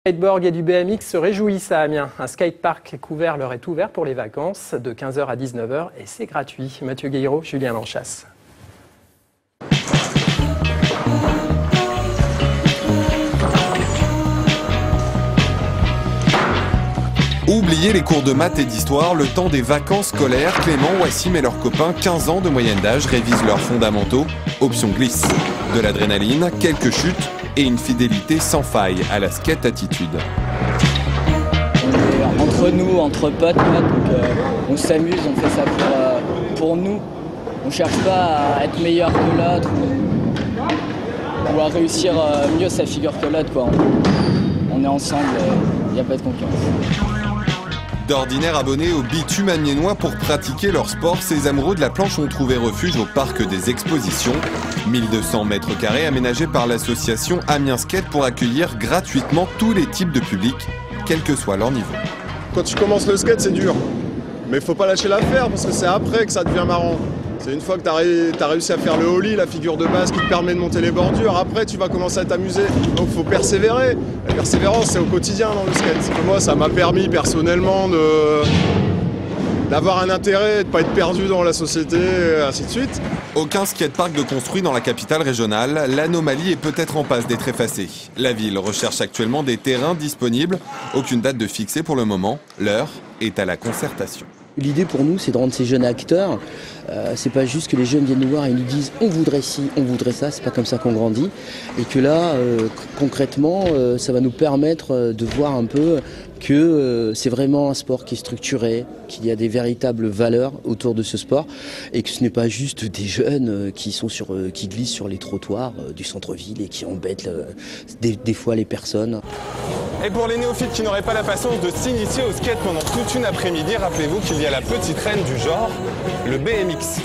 Skateboard et du BMX se réjouissent à Amiens. Un skatepark couvert leur est ouvert pour les vacances de 15h à 19h et c'est gratuit. Mathieu Guéraud, Julien Lanchasse. Oubliez les cours de maths et d'histoire, le temps des vacances scolaires, Clément, Wassim et leurs copains, 15 ans de moyenne d'âge, révisent leurs fondamentaux. Option glisse. De l'adrénaline, quelques chutes et une fidélité sans faille à la skate attitude. Entre nous, entre potes, donc, on s'amuse, on fait ça pour nous. On cherche pas à être meilleur que l'autre ou à réussir mieux sa figure que l'autre, quoi. On est ensemble, il n'y a pas de concurrence. D'ordinaire abonnés au bitume amiénois pour pratiquer leur sport, ces amoureux de la planche ont trouvé refuge au parc des expositions. 1200 mètres carrés aménagés par l'association Amiens Skate pour accueillir gratuitement tous les types de publics, quel que soit leur niveau. Quand tu commences le skate, c'est dur. Mais faut pas lâcher l'affaire parce que c'est après que ça devient marrant. C'est une fois que tu as réussi à faire le ollie, la figure de base qui te permet de monter les bordures, après tu vas commencer à t'amuser. Donc il faut persévérer. La persévérance, c'est au quotidien dans le skate. Moi, ça m'a permis personnellement d'avoir un intérêt, de ne pas être perdu dans la société, et ainsi de suite. Aucun skatepark de construit dans la capitale régionale, l'anomalie est peut-être en passe d'être effacée. La ville recherche actuellement des terrains disponibles. Aucune date de fixée pour le moment. L'heure est à la concertation. L'idée pour nous, c'est de rendre ces jeunes acteurs. C'est pas juste que les jeunes viennent nous voir et nous disent on voudrait ci, on voudrait ça, c'est pas comme ça qu'on grandit. Et que là, concrètement, ça va nous permettre de voir un peu que c'est vraiment un sport qui est structuré, qu'il y a des véritables valeurs autour de ce sport et que ce n'est pas juste des jeunes qui glissent sur les trottoirs du centre-ville et qui embêtent des fois les personnes. Et pour les néophytes qui n'auraient pas la patience de s'initier au skate pendant toute une après-midi, rappelez-vous qu'il y a la petite reine du genre, le BMX.